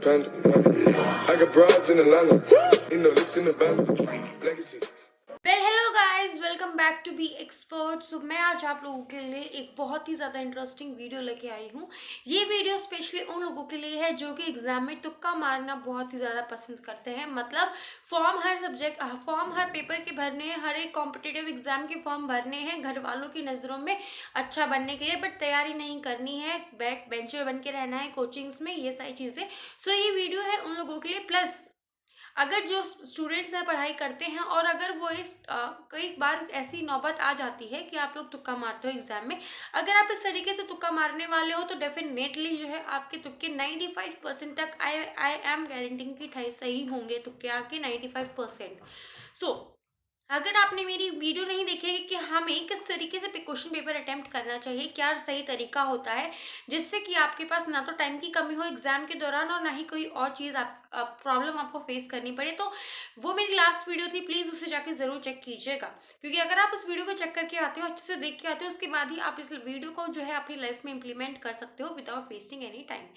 Panda. I got broads in Atlanta, licks in the band, legacies. Hello guys, welcome back to B expert. So मैं आज आप लोगों के लिए एक बहुत ही ज़्यादा इंटरेस्टिंग वीडियो लेके आई हूँ। ये वीडियो स्पेशली उन लोगों के लिए है जो कि एग्जाम में तुक्का मारना बहुत ही ज़्यादा पसंद करते हैं। मतलब फॉर्म हर पेपर के भरने हैं, हर एक कॉम्पिटिटिव एग्जाम के फॉर्म भरने हैं घर वालों की नज़रों में अच्छा बनने के लिए, बट तैयारी नहीं करनी है, बैक बेंचर बन के रहना है कोचिंग्स में, ये सारी चीज़ें। सो ये वीडियो है उन लोगों के लिए। प्लस अगर जो स्टूडेंट्स हैं पढ़ाई करते हैं और अगर वो कई बार ऐसी नौबत आ जाती है कि आप लोग तुक्का मारते हो एग्जाम में, अगर आप इस तरीके से तुक्का मारने वाले हो तो डेफिनेटली जो है आपके तुक्के 95% तक आई एम गारंटिंग की सही होंगे। तुक्के आपके 95%। सो अगर आपने मेरी वीडियो नहीं देखी है कि हमें किस तरीके से क्वेश्चन पेपर अटेम्प्ट करना चाहिए, क्या सही तरीका होता है जिससे कि आपके पास ना तो टाइम की कमी हो एग्जाम के दौरान और ना ही कोई और चीज़ आप प्रॉब्लम आपको फेस करनी पड़े, तो वो मेरी लास्ट वीडियो थी, प्लीज़ उसे जाके ज़रूर चेक कीजिएगा। क्योंकि अगर आप उस वीडियो को चेक करके आते हो, अच्छे से देख के आते हो, उसके बाद ही आप इस वीडियो को जो है अपनी लाइफ में इंप्लीमेंट कर सकते हो without wasting any time.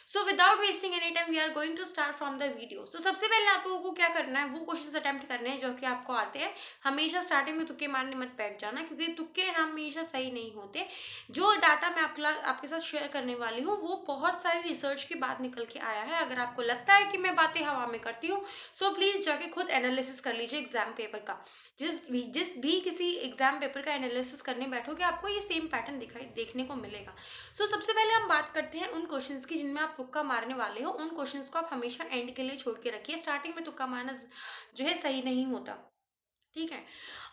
So without wasting any time we are going to start from the video. So सबसे पहले आप लोगों को क्या करना है, वो क्वेश्चंस अटेम्प्ट करने हैं जो कि आपको आते हैं। हमेशा स्टार्टिंग में तुक्के मारने मत बैठ जाना, क्योंकि तुक्के हमेशा सही नहीं होते। जो डाटा मैं आपके साथ शेयर करने वाली हूँ वो बहुत सारी रिसर्च के बाद निकल के आया है। अगर आपको लगता है कि मैं बातें हवा में करती हूँ, सो प्लीज़ जाके खुद एनालिसिस कर लीजिए एग्जाम पेपर का। जिस भी किसी एग्जाम पेपर का एनालिसिस करने बैठोगे आपको ये सेम पैटर्न दिखाई देखने को मिलेगा। सबसे पहले हम बात करते हैं उन क्वेश्चंस की जिनमें आप तुक्का मारने वाले हो। उन क्वेश्चंस को आप हमेशा एंड के लिए छोड़ के रखिए। स्टार्टिंग में तुक्का मारना जो है सही नहीं होता। ठीक है।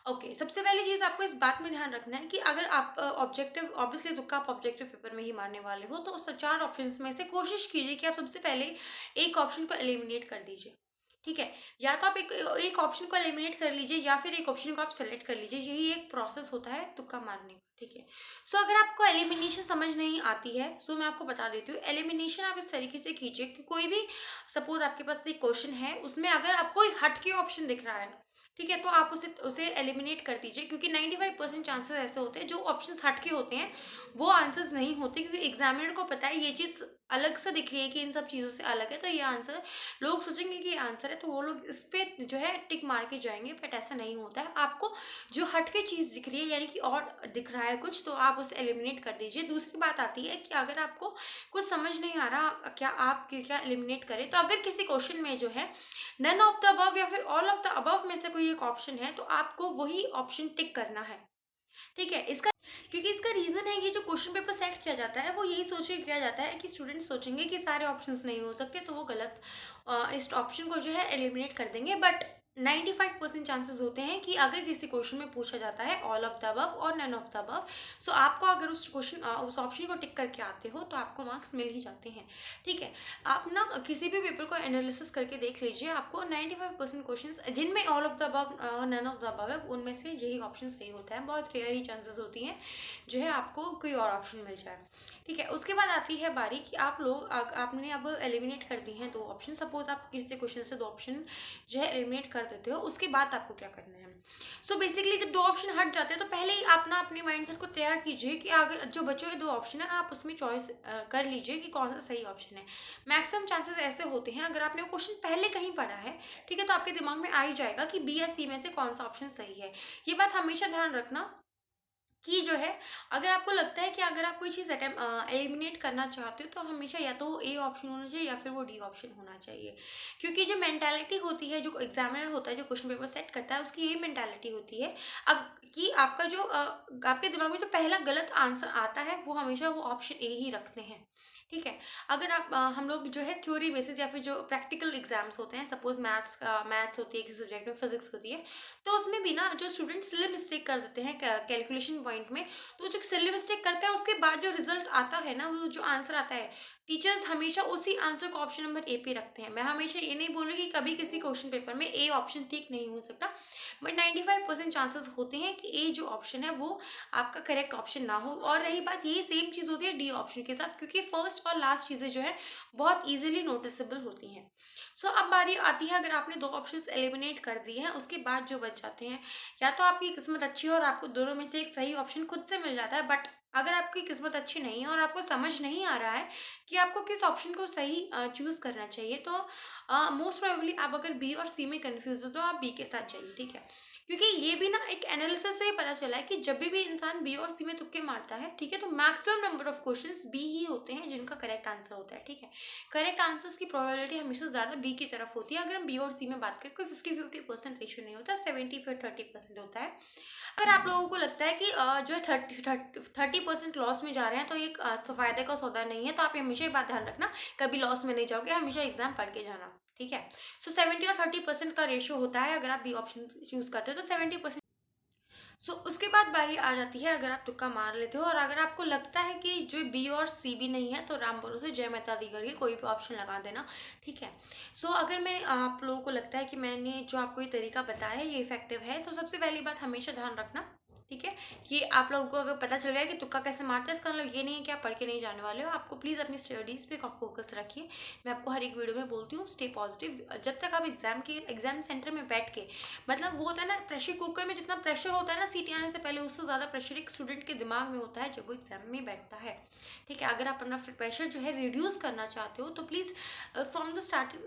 ओके, सबसे पहली चीज आपको इस बात में ध्यान रखना है कि अगर आप ऑब्जेक्टिव ऑब्वियसली तुक्का आप ऑब्जेक्टिव पेपर में ही मारने वाले हो, तो उस 4 ऑप्शंस में से कोशिश कीजिए कि आप सबसे पहले एक ऑप्शन को एलिमिनेट कर दीजिए। ठीक है। या तो आप एक ऑप्शन को एलिमिनेट कर लीजिए या फिर एक ऑप्शन को आप सेलेक्ट कर लीजिए। यही एक प्रोसेस होता है तुक्का मारने का। ठीक है। अगर आपको एलिमिनेशन समझ नहीं आती है, मैं आपको बता देती हूँ। एलिमिनेशन आप इस तरीके से कीजिए कि कोई भी सपोज आपके पास एक क्वेश्चन है, उसमें अगर आपको एक हटके ऑप्शन दिख रहा है, ठीक है, तो आप उसे उसे एलिमिनेट कर दीजिए। क्योंकि 95% चांसेस ऐसे होते हैं जो ऑप्शंस हटके होते हैं वो आंसर्स नहीं होते, क्योंकि एग्जामिनर को पता है ये चीज़ अलग से दिख रही है कि इन सब चीज़ों से अलग है, तो ये आंसर लोग सोचेंगे कि ये आंसर है, तो वो लोग इस पे जो है टिक मार के जाएंगे। बट ऐसा नहीं होता है। आपको जो हटके चीज़ दिख रही है यानी कि और दिख रहा है कुछ, तो आप उसे एलिमिनेट कर दीजिए। दूसरी बात आती है कि अगर आपको कुछ समझ नहीं आ रहा क्या आप क्या एलिमिनेट करें, तो अगर किसी क्वेश्चन में जो है नन ऑफ द अबव या फिर ऑल ऑफ द अबव में से कोई एक ऑप्शन है, तो आपको वही ऑप्शन टिक करना है। ठीक है। इसका क्योंकि इसका रीजन है कि जो क्वेश्चन पेपर सेट किया जाता है वो यही सोच के किया जाता है कि स्टूडेंट सोचेंगे कि सारे ऑप्शंस नहीं हो सकते, तो वो गलत इस ऑप्शन को जो है एलिमिनेट कर देंगे। बट 95% चांसेस होते हैं कि अगर किसी क्वेश्चन में पूछा जाता है ऑल ऑफ द अबव और नन ऑफ द अबव, आपको अगर उस ऑप्शन को टिक करके आते हो तो आपको मार्क्स मिल ही जाते हैं। ठीक है। आप ना किसी भी पेपर को एनालिसिस करके देख लीजिए, आपको 95% क्वेश्चन जिनमें ऑल ऑफ द अबव और नन ऑफ द अबव है, उनमें से यही ऑप्शन सही होता है। बहुत रेयर ही चांसेस होती हैं जो है आपको कोई और ऑप्शन मिल जाए। ठीक है। उसके बाद आती है बारी कि आपने अब एलिमिनेट कर दी हैं 2 ऑप्शन। सपोज आप किसी क्वेश्चन से 2 ऑप्शन जो है एलिमिनेट कर देते हो, उसके बाद आपको क्या करना है। बेसिकली जब 2 ऑप्शन हट जाते हैं तो पहले ही आप ना अपने माइंडसेट को तैयार कीजिए कि अगर जो बचे हुए 2 ऑप्शन है आप उसमें चॉइस कर लीजिए कि कौन सा सही ऑप्शन है। मैक्सिमम चांसेस ऐसे होते हैं, अगर आपने वो क्वेश्चन पहले कहीं पढ़ा है, ठीक है, तो आपके दिमाग में आ ही जाएगा कि बी या सी में से कौन सा ऑप्शन सही है। ये बात हमेशा ध्यान रखना कि जो है अगर आपको लगता है कि अगर आप कोई चीज़ एलिमिनेट करना चाहते हो, तो हमेशा या तो वो ए ऑप्शन होना चाहिए या फिर वो डी ऑप्शन होना चाहिए। क्योंकि जो मेंटालिटी होती है, जो एग्जामिनर होता है, जो क्वेश्चन पेपर सेट करता है, उसकी यही मेंटालिटी होती है अब कि आपके दिमाग में जो पहला गलत आंसर आता है वो हमेशा वो ऑप्शन ए ही रखते हैं। ठीक है। अगर हम लोग जो है थ्योरी बेसिस या फिर जो प्रैक्टिकल एग्जाम्स होते हैं, सपोज मैथ्स होती है किसी सब्जेक्ट में, फिजिक्स होती है, तो उसमें भी ना जो स्टूडेंट सिली मिस्टेक कर देते हैं कैलकुलेशन पॉइंट में, तो जो सिली मिस्टेक करते हैं उसके बाद जो रिजल्ट आता है ना, वो जो आंसर आता है, टीचर्स हमेशा उसी आंसर को ऑप्शन नंबर ए पे रखते हैं। मैं हमेशा ये नहीं बोल रही कि कभी किसी क्वेश्चन पेपर में ए ऑप्शन ठीक नहीं हो सकता, बट 95% चांसेस होते हैं कि ए जो ऑप्शन है वो आपका करेक्ट ऑप्शन ना हो। और रही बात, यही सेम चीज़ होती है डी ऑप्शन के साथ, क्योंकि फर्स्ट और लास्ट चीज़ें जो है बहुत ईजिली नोटिसेबल होती हैं। अब बारी आती है, अगर आपने 2 ऑप्शंस एलिमिनेट कर दिए हैं, उसके बाद जो बच जाते हैं, या तो आपकी किस्मत अच्छी है और आपको दोनों में से एक सही ऑप्शन खुद से मिल जाता है, बट अगर आपकी किस्मत अच्छी नहीं है और आपको समझ नहीं आ रहा है कि आपको किस ऑप्शन को सही चूज़ करना चाहिए, तो मोस्ट प्रोबेबली आप अगर बी और सी में कन्फ्यूज़ हो तो आप बी के साथ जाइए, ठीक है? क्योंकि ये भी ना एक एनालिसिस से ही पता चला है कि जब भी इंसान बी और सी में तुक्के मारता है, ठीक है? तो मैक्सिमम नंबर ऑफ क्वेश्चंस बी ही होते हैं जिनका करेक्ट आंसर होता है, ठीक है? करेक्ट आंसर्स की प्रोबेबिलिटी हमेशा ज़्यादा बी की तरफ होती है। अगर हम बी और सी में बात करें, कोई 50-50% रेशियो नहीं होता, 70-30% होता है। अगर आप लोगों को लगता है कि जो है 30% लॉस में जा रहे हैं, तो एक फायदे का सौदा नहीं है, तो आप हमेशा ये बात ध्यान रखना, कभी लॉस में नहीं जाओगे, हमेशा एग्जाम पढ़ के जाना, ठीक है? सो 70 और 30% का रेशियो होता है अगर आप बी ऑप्शन चूज करते हो तो 70%। सो उसके बाद बारी आ जाती है अगर आप तुक्का मार लेते हो और अगर आपको लगता है कि जो बी और सी भी नहीं है, तो राम भरोसे जय माता दी करके कोई भी ऑप्शन लगा देना, ठीक है? सो अगर मैं आप लोगों को लगता है कि मैंने जो आपको ये तरीका बताया है ये इफेक्टिव है, तो सबसे पहली बात हमेशा ध्यान रखना, ठीक है, कि आप लोगों को अगर पता चल गया कि तुक्का कैसे मारते हैं, इसका मतलब ये नहीं है कि आप पढ़ के नहीं जाने वाले हो। आपको प्लीज़ अपनी स्टडीज़ पे फोकस रखिए। मैं आपको हर एक वीडियो में बोलती हूँ, स्टे पॉजिटिव। जब तक आप एग्जाम सेंटर में बैठ के, मतलब वो होता है ना, प्रेशर कुकर में जितना प्रेशर होता है ना सीटी आने से पहले, उससे ज़्यादा प्रेशर एक स्टूडेंट के दिमाग में होता है जब वो एग्जाम में बैठता है, ठीक है? अगर आप अपना प्रेशर जो है रिड्यूस करना चाहते हो तो please from the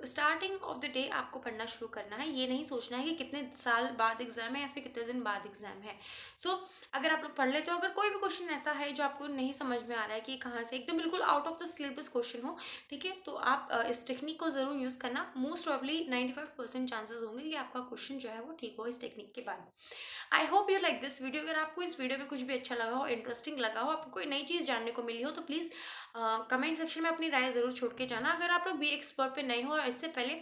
starting of the day आपको पढ़ना शुरू करना है। ये नहीं सोचना है कि कितने साल बाद एग्जाम है या फिर कितने दिन बाद एग्जाम है। सो अगर आप लोग पढ़ लेते हो, अगर कोई भी क्वेश्चन ऐसा है जो आपको नहीं समझ में आ रहा है कि कहाँ से एकदम बिल्कुल out of the syllabus question हो, ठीक है, तो आप इस टेक्निक को ज़रूर यूज़ करना। मोस्ट प्रॉब्ली 95% चांसेस होंगे कि आपका क्वेश्चन जो है वो ठीक हो इस टेक्निक के बाद। I hope you like this video. अगर आपको इस वीडियो में कुछ भी अच्छा लगा हो, इंटरेस्टिंग लगा हो, आपको कोई नई चीज़ जानने को मिली हो, तो प्लीज़ कमेंट सेक्शन में अपनी राय ज़रूर छोड़ के जाना। अगर आप लोग बी एक्सपर्ट पे नए हो और इससे पहले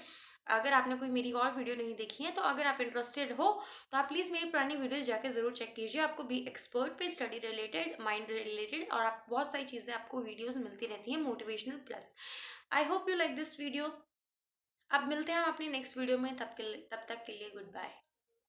अगर आपने कोई मेरी और वीडियो नहीं देखी है, तो अगर आप इंटरेस्टेड हो तो आप प्लीज़ मेरी पुरानी वीडियोस जाके ज़रूर चेक कीजिए। आपको बी एक्सपर्ट पे स्टडी रिलेटेड, माइंड रिलेटेड और आप बहुत सारी चीज़ें आपको वीडियोस मिलती रहती हैं, motivational plus. I hope you like this video. अब मिलते हैं हम अपनी नेक्स्ट वीडियो में, तब तक के लिए गुड बाय।